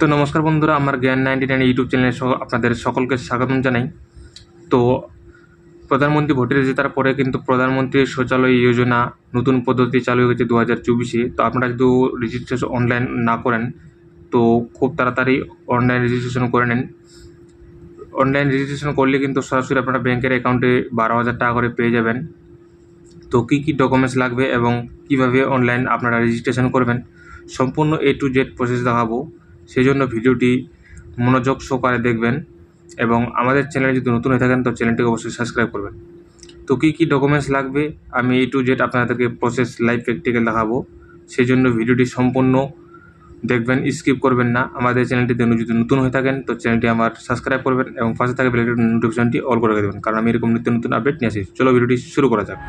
তো নমস্কার বন্ধুরা, আমার জ্ঞান 99 ইউটিউব চ্যানেলে আপনাদের সকলকে স্বাগতম জানাই। তো প্রধানমন্ত্রী ভোটে জেতার পরে কিন্তু প্রধানমন্ত্রী শৌচালয় যোজনা নতুন পদ্ধতি চালু হয়ে গেছে 2024-এ। তো আপনারা যদি রেজিস্ট্রেশন অনলাইন না করেন তো খুব তাড়াতাড়ি অনলাইন রেজিস্ট্রেশন করে নিন। অনলাইন রেজিস্ট্রেশন করলে কিন্তু সরাসরি আপনারা ব্যাংকের অ্যাকাউন্টে 12,000 টাকা করে পেয়ে যাবেন। তো কী ডকুমেন্টস লাগবে এবং কিভাবে অনলাইন আপনারা রেজিস্ট্রেশন করবেন সম্পূর্ণ A to Z প্রসেস দেখাবো। সেই জন্য ভিডিওটি মনোযোগ সহকারে দেখবেন এবং আমাদের চ্যানেলে যদি নতুন হয়ে থাকেন তো চ্যানেলটিকে অবশ্যই সাবস্ক্রাইব করবেন। তো কী ডকুমেন্টস লাগবে আমি A to Z আপনাদেরকে প্রসেস লাইভ প্র্যাকটিক্যাল দেখাবো। সেই জন্য ভিডিওটি সম্পূর্ণ দেখবেন, স্কিপ করবেন না। আমাদের চ্যানেলটিতে যদি নতুন হয়ে থাকেন তো চ্যানেলটি আমার সাবস্ক্রাইব করবেন এবং পাশে থাকা বেল আইকন নোটিফিকেশনটি অল করে দেবেন, কারণ আমি এরকম নিত্য নতুন আপডেট নিয়ে আসি। চলো ভিডিওটি শুরু করা যাক।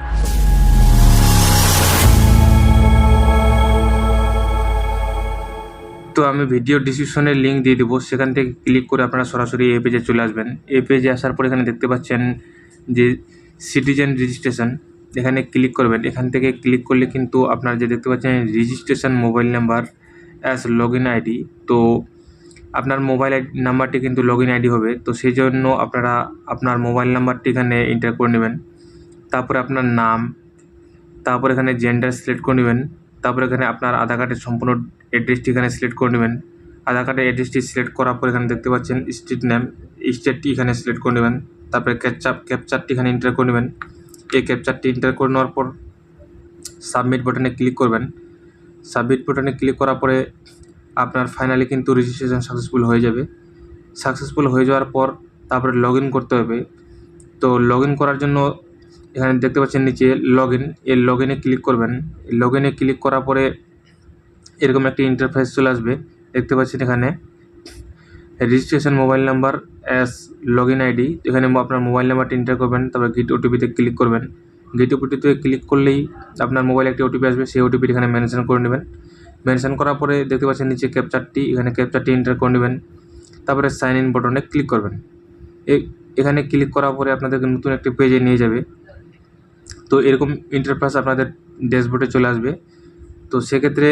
তো আমি ভিডিও ডিসক্রিপশনে লিঙ্ক দিয়ে দেবো, সেখান থেকে ক্লিক করে আপনারা সরাসরি এই পেজে চলে আসবেন। এই পেজে আসার পর এখানে দেখতে পাচ্ছেন যে সিটিজেন রেজিস্ট্রেশন, এখানে ক্লিক করবেন। এখান থেকে ক্লিক করলে কিন্তু আপনারা যে দেখতে পাচ্ছেন registration mobile number as login ID, তো আপনার মোবাইল নাম্বারটি কিন্তু লগইন আইডি হবে। তো সেই জন্য আপনারা আপনার মোবাইল নাম্বারটি এখানে এন্টার করে নেবেন, তারপরে আপনার নাম, তারপর এখানে জেন্ডার সিলেক্ট করে নেবেন, তারপর এখানে আপনার আধার কার্ডের সম্পূর্ণ অ্যাড্রেসটি এখানে সিলেক্ট করে নেবেন। আধার কার্ডের অ্যাড্রেসটি সিলেক্ট করার পর এখানে দেখতে পাচ্ছেন স্ট্রিট নেম, স্টেটটি এখানে সিলেক্ট করে নেবেন। তারপরে ক্যাপচারটি এখানে এন্টার করে নেবেন। এই ক্যাপচারটি এন্টার করে নেওয়ার পর সাবমিট বাটনে ক্লিক করবেন। সাবমিট বাটনে ক্লিক করার পরে আপনার ফাইনালি কিন্তু রেজিস্ট্রেশন সাকসেসফুল হয়ে যাবে। সাকসেসফুল হয়ে যাওয়ার পর তারপরে লগ ইন করতে হবে। তো লগ ইন করার জন্য এখানে দেখতে পাচ্ছেন নিচে লগ ইন, এই লগ ইনে ক্লিক করবেন। লগ ইনে ক্লিক করার পরে এরকম একটি ইন্টারফেস চলে আসবে। দেখতে পাচ্ছেন এখানে registration mobile number as log in ID, এখানে আপনার মোবাইল নাম্বারটি এন্টার করবেন, তারপর গেট ওটিপিতে ক্লিক করবেন। গেট ওটিপিতে ক্লিক করলেই আপনার মোবাইলে একটি ওটিপি আসবে, সেই ওটিপিটি এখানে মেনশন করে নেবেন। মেনশন করার পরে দেখতে পাচ্ছেন নিচে ক্যাপচারটি, এখানে ক্যাপচারটি এন্টার করে নেবেন। তারপরে সাইন ইন বাটনে ক্লিক করবেন। এখানে ক্লিক করার পরে আপনাদেরকে নতুন একটি পেজে নিয়ে যাবে। তো এরকম ইন্টারফেস আপনাদের ড্যাশবোর্ডে চলে আসবে। তো সেক্ষেত্রে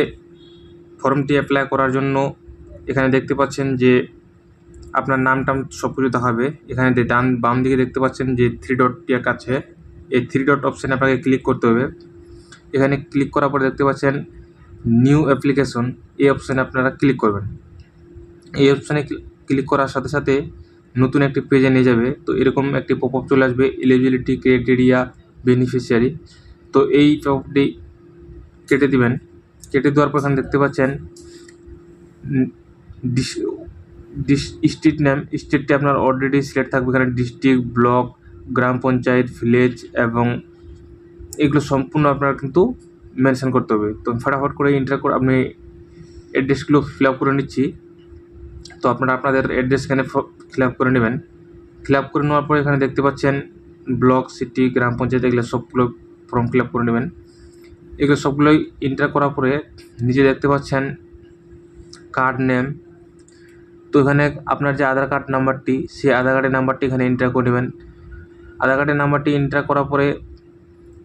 ফর্মটি অ্যাপ্লাই করার জন্য এখানে দেখতে পাচ্ছেন যে আপনার নাম সব কিছু দেখাবে। এখানে বাম দিকে দেখতে পাচ্ছেন যে 3 ডট আছে, এই 3 ডট অপশানে আপনাকে ক্লিক করতে হবে। এখানে ক্লিক করার পরে দেখতে পাচ্ছেন নিউ অ্যাপ্লিকেশন, এই অপশানে আপনারা ক্লিক করবেন। এই অপশানে ক্লিক করার সাথে সাথে নতুন একটি পেজে নিয়ে যাবে। তো এরকম একটি পপআপ চলে আসবে, এলিজিবিলিটি ক্রাইটেরিয়া বেনিফিশিয়ারি। তো এই পপআপটি কেটে দিবেন। কেটে দেওয়ার পর এখানে দেখতে পাচ্ছেন স্ট্রিট নেম, স্ট্রিটটি আপনার অলরেডি সিলেক্ট থাকবে। এখানে ডিস্ট্রিক্ট, ব্লক, গ্রাম পঞ্চায়েত, ভিলেজ এবং এগুলো সম্পূর্ণ আপনার কিন্তু মেনশন করতে হবে। তো ফটাফট করে এন্টার করে আপনি অ্যাড্রেসগুলো ফিল আপ করে নিচ্ছি। তো আপনারা আপনাদের অ্যাড্রেস এখানে ফিল আপ করে নেবেন। ফিল আপ করে নেওয়ার পরে এখানে দেখতে পাচ্ছেন ব্লক, সিটি, গ্রাম পঞ্চায়েত, এগুলো সবগুলো ফর্ম ফিল আপ করে নেবেন। এগুলো সবগুলোই এন্টার করার পরে নিচে দেখতে পাচ্ছেন কার্ড নেম। তো এখানে আপনার যে আধার কার্ড নাম্বারটি, সেই আধার কার্ডের নাম্বারটি এখানে এন্টার করে নেবেন। আধার কার্ডের নাম্বারটি এন্টার করার পরে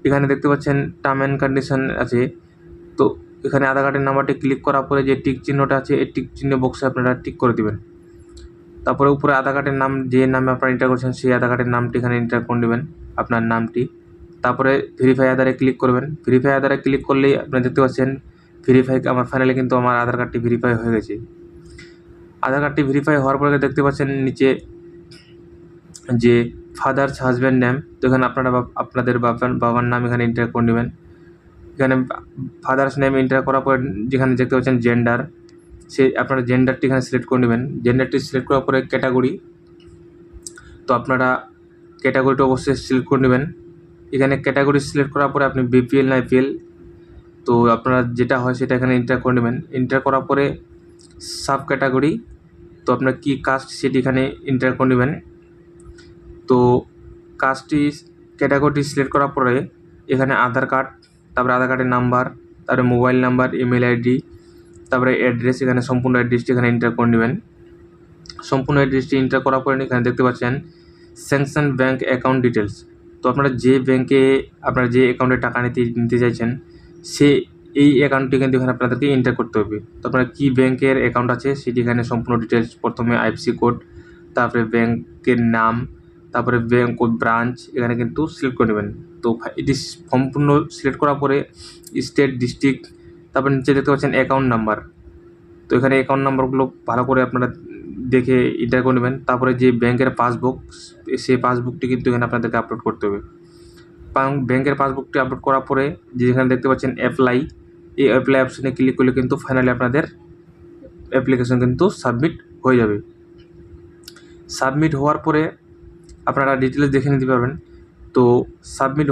এখানে দেখতে পাচ্ছেন টার্ম অ্যান্ড কন্ডিশন আছে। তো এখানে আধার কার্ডের নাম্বারটি ক্লিক করার পরে যে টিক চিহ্নটা আছে, এই টিক চিহ্ন বক্সে আপনারা টিক করে দেবেন। তারপরে উপরে আধার কার্ডের নাম, যে নামে আপনারা এন্টার করছেন সেই আধার কার্ডের নামটি এখানে এন্টার করে নেবেন, আপনার নামটি। তারপরে ভেরিফাই আধারে ক্লিক করবেন। ভেরিফাই আধারে ক্লিক করলেই আপনারা দেখতে পাচ্ছেন ভেরিফাই, আমার ফাইনালি কিন্তু আমার আধার কার্ডটি ভেরিফাই হয়ে গেছে। আধার কার্ডটি ভেরিফাই হওয়ার পরে দেখতে পাচ্ছেন নিচে যে ফাদার্স হাজব্যান্ড নেম, তো এখানে আপনারা আপনাদের বাবার নাম এখানে এন্টার করে নেবেন। এখানে ফাদার্স নেম এন্টার করার পরে যেখানে দেখতে পাচ্ছেন জেন্ডার, সেই আপনারা জেন্ডারটি এখানে সিলেক্ট করে নেবেন। জেন্ডারটি সিলেক্ট করার পরে ক্যাটাগরি, তো আপনারা ক্যাটাগরিটা অবশ্যই সিলেক্ট করে নেবেন। এখানে ক্যাটাগরি সিলেক্ট করার পরে আপনি বিপিএল না এপিএল, তো আপনারা যেটা হয় সেটা এখানে এন্টার করে নেবেন। এন্টার করার পরে সাব ক্যাটাগরি, তো আপনার কী কাস্ট সেটি এখানে এন্টার করে নেবেন। তো কাস্টটি ক্যাটাগরিটি সিলেক্ট করার পরে এখানে আধার কার্ড, তারপরে আধার কার্ডের নাম্বার, তারপরে মোবাইল নাম্বার, ইমেল আইডি, তারপরে অ্যাড্রেস, এখানে সম্পূর্ণ অ্যাড্রেসটি এখানে এন্টার করে নেবেন। সম্পূর্ণ অ্যাড্রেসটি এন্টার করার পরে এখানে দেখতে পাচ্ছেন স্যাংশন ব্যাঙ্ক অ্যাকাউন্ট ডিটেলস, তো আপনারা যে ব্যাংকে আপনারা যে অ্যাকাউন্টে টাকা নিতে চাইছেন সেই এই অ্যাকাউন্টটি কিন্তু এখানে আপনাদেরকে এন্টার করতে হবে। তো আপনার কী ব্যাংকের অ্যাকাউন্ট আছে সেটি এখানে সম্পূর্ণ ডিটেলস, প্রথমে আইএফএসসি কোড, তারপরে ব্যাংকের নাম, তারপরে ব্যাংক ও ব্রাঞ্চ এখানে কিন্তু সিলেক্ট করে নেবেন। তো এটি সম্পূর্ণ সিলেক্ট করার পরে স্টেট, ডিস্ট্রিক্ট, তারপর নিচে দেখতে পাচ্ছেন অ্যাকাউন্ট নাম্বার। তো এখানে অ্যাকাউন্ট নাম্বারগুলো ভালো করে আপনারা দেখে এন্টার করে নেবেন। তারপরে যে ব্যাংকের পাসবুক, সেই পাসবুকটি কিন্তু এখানে আপনাদেরকে আপলোড করতে হবে। ব্যাংকের পাসবুকটি আপলোড করার পরে যেখানে দেখতে পাচ্ছেন অ্যাপ্লাই, এই অ্যাপ্লাই অপশনে ক্লিক করলে কিন্তু ফাইনালি আপনাদের অ্যাপ্লিকেশন কিন্তু সাবমিট হয়ে যাবে। সাবমিট হওয়ার পরে আপনারা ডিটেলস দেখে নিতে পারবেন। তো সাবমিট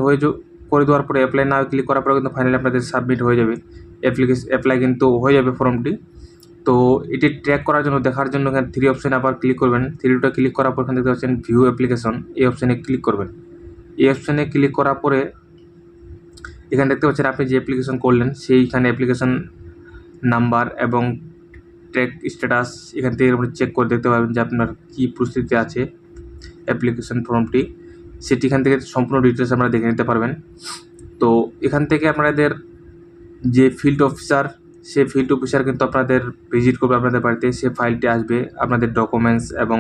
করে দেওয়ার পরে অ্যাপ্লাই নাও ক্লিক করার পরে কিন্তু ফাইনালি আপনাদের সাবমিট হয়ে যাবে, অ্যাপ্লাই কিন্তু হয়ে যাবে ফর্মটি। তো এটি ট্র্যাক করার জন্য, দেখার জন্য এখানে 3 অপশানে আবার ক্লিক করবেন। 3টা ক্লিক করার পর এখানে দেখতে পাচ্ছেন ভিউ অ্যাপ্লিকেশন, এই অপশানে ক্লিক করবেন। এই অপশানে ক্লিক করার পরে এখানে দেখতে পাচ্ছেন আপনি যে অ্যাপ্লিকেশন করলেন সেইখানে অ্যাপ্লিকেশন নাম্বার এবং ট্র্যাক স্ট্যাটাস এখান থেকে আপনি চেক করে দেখতে পারবেন যে আপনার কী পরিস্থিতি আছে অ্যাপ্লিকেশন ফর্মটি, সেটি এখান থেকে সম্পূর্ণ ডিটেলস আপনারা দেখে নিতে পারবেন। তো এখান থেকে আপনাদের যে ফিল্ড অফিসার, সে ফিল্ড অফিসার কিন্তু আপনাদের ভিজিট করবে আপনাদের বাড়িতে, সে ফাইলটি আসবে, আপনাদের ডকুমেন্টস এবং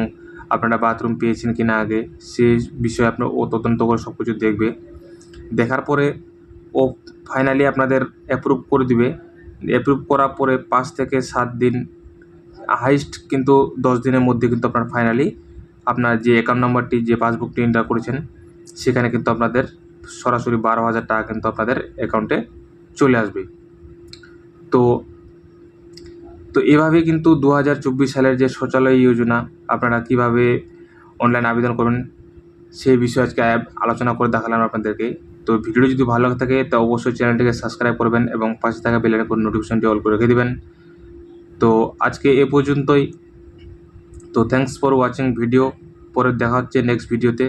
আপনারা বাথরুম পেয়েছেন কি না আগে সে বিষয়ে আপনার ও তদন্ত করে সব কিছু দেখবে। দেখার পরে ও ফাইনালি আপনাদের অ্যাপ্রুভ করে দিবে। অ্যাপ্রুভ করার পরে 5 থেকে 7 দিন, হাইস্ট কিন্তু 10 দিনের মধ্যে কিন্তু আপনার ফাইনালি আপনার যে অ্যাকাউন্ট নাম্বারটি, যে পাসবুকটি এন্টার করেছেন সেখানে কিন্তু আপনাদের সরাসরি 12,000 টাকা কিন্তু আপনাদের অ্যাকাউন্টে চলে আসবে। তো এভাবে কিন্তু 2024 সালের যে শৌচালয় যোজনা আপনারা কিভাবে অনলাইন আবেদন করবেন সেই বিষয়ে আজকে আলোচনা করে দেখালাম আপনাদেরকে। তো ভিডিওটি যদি ভালো লাগে থাকে তো অবশ্যই চ্যানেলটিকে সাবস্ক্রাইব করবেন এবং পাশে থাকা বেল আইকন নোটিফিকেশনটি অল করে রেখে দেবেন। তো আজকে এ পর্যন্তই। তো থ্যাঙ্কস ফর ওয়াচিং ভিডিও। পরে দেখা হচ্ছে নেক্সট ভিডিওতে।